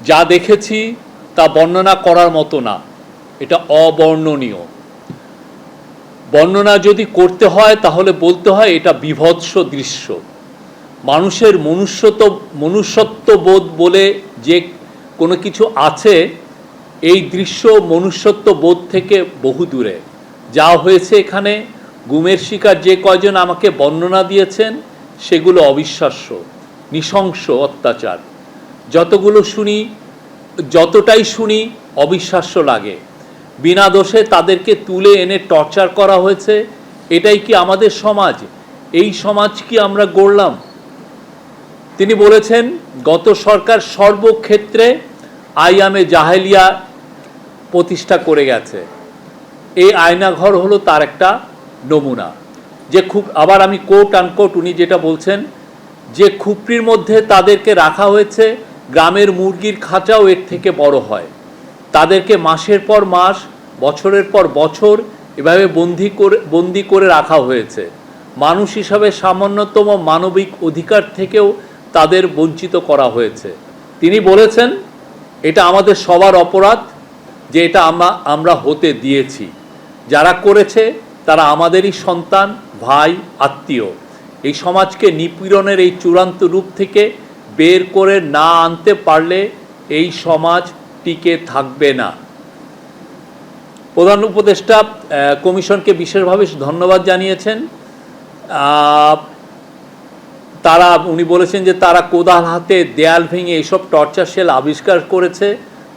যা দেখেছি তা বর্ণনা করার মতো না, এটা অবর্ণনীয়। বর্ণনা যদি করতে হয় তাহলে বলতে হয় এটা বীভৎস দৃশ্য। মানুষের মনুষ্যত্ববোধ বলে যে কোনো কিছু আছে, এই দৃশ্য মনুষ্যত্ববোধ থেকে বহু দূরে। যা হয়েছে এখানে, গুমের শিকার যে কয়জন আমাকে বর্ণনা দিয়েছেন সেগুলো অবিশ্বাস্য, নৃশংস অত্যাচার। যতটাই শুনি অবিশ্বাস্য লাগে। বিনা দোষে তাদেরকে তুলে এনে টর্চার করা হয়েছে। এটাই কি আমাদের সমাজ? এই সমাজ কি আমরা গড়লাম? তিনি বলেছেন গত সরকার সর্বক্ষেত্রে আইয়ামে জাহেলিয়া প্রতিষ্ঠা করে গেছে। এই আয়নাঘর হলো তার একটা নমুনা। যে আবার আমি কোট আনকোট উনি যেটা বলছেন, যে খুপড়ির মধ্যে তাদেরকে রাখা হয়েছে, গ্রামের মুরগির খাঁচাও এর থেকে বড় হয়। তাদেরকে মাসের পর মাস, বছরের পর বছর এভাবে বন্দি করে রাখা হয়েছে। মানুষ হিসাবে সামান্যতম মানবিক অধিকার থেকেও তাদের বঞ্চিত করা হয়েছে। তিনি বলেছেন এটা আমাদের সবার অপরাধ যে এটা আমরা হতে দিয়েছি। যারা করেছে তারা আমাদেরই সন্তান, ভাই, আত্মীয়। এই সমাজকে নিপীড়নের এই চূড়ান্ত রূপ থেকে বের করে না আনতে পারলে এই সমাজ টিকে থাকবে না। প্রধান উপদেষ্টা কমিশনকে বিশেষভাবে ধন্যবাদ জানিয়েছেন। উনি বলেছেন যে তারা কোদাল হাতে দেয়াল ভেঙে এইসব টর্চার সেল আবিষ্কার করেছে।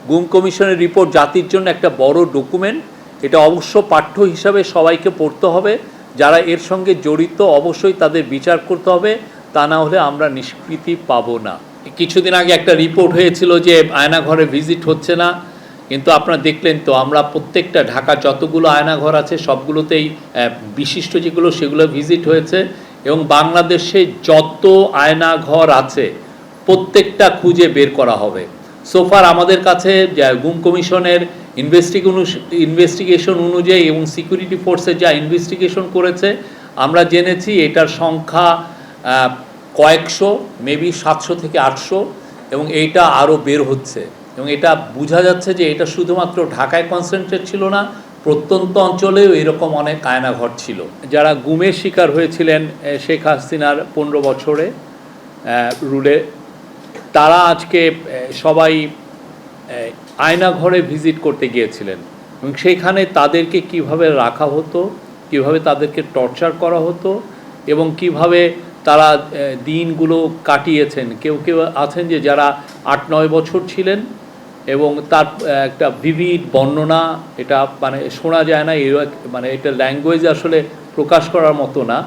গুম কমিশনের রিপোর্ট জাতির জন্য একটা বড় ডকুমেন্ট। এটা অবশ্য পাঠ্য হিসাবে সবাইকে পড়তে হবে। যারা এর সঙ্গে জড়িত অবশ্যই তাদের বিচার করতে হবে, তা না হলে আমরা নিষ্কৃতি পাবো না। কিছুদিন আগে একটা রিপোর্ট হয়েছিল যে আয়নাঘরে ভিজিট হচ্ছে না, কিন্তু আপনারা দেখলেন তো আমরা প্রত্যেকটা ঢাকা যতগুলো আয়নাঘর আছে সবগুলোতেই বিশিষ্ট যেগুলো সেগুলো ভিজিট হয়েছে। এবং বাংলাদেশে যত আয়নাঘর আছে প্রত্যেকটা খুঁজে বের করা হবে। সোফার আমাদের কাছে গুম কমিশনের ইনভেস্টিগেশন অনুযায়ী এবং সিকিউরিটি ফোর্সে যা ইনভেস্টিগেশন করেছে আমরা জেনেছি এটার সংখ্যা কয়েকশো, মেবি 700 থেকে 800, এবং এইটা আরও বের হচ্ছে। এবং এটা বোঝা যাচ্ছে যে এটা শুধুমাত্র ঢাকায় কনসেন্ট্রেট ছিল না, প্রত্যন্ত অঞ্চলেও এরকম অনেক আয়নাঘর ছিল। যারা গুমের শিকার হয়েছিলেন শেখ হাসিনার 15 বছরে রুলে, তারা আজকে সবাই আয়নাঘরে ভিজিট করতে গিয়েছিলেন এবং সেইখানে তাদেরকে কিভাবে রাখা হতো, কিভাবে তাদেরকে টর্চার করা হতো এবং কিভাবে তারা দিনগুলো কাটিয়েছেন। কেউ কেউ আছেন যে যারা 8-9 বছর ছিলেন এবং তার একটা ভিভিড বর্ণনা, এটা মানে শোনা যায় না, মানে এটা ল্যাঙ্গুয়েজ আসলে প্রকাশ করার মতো না।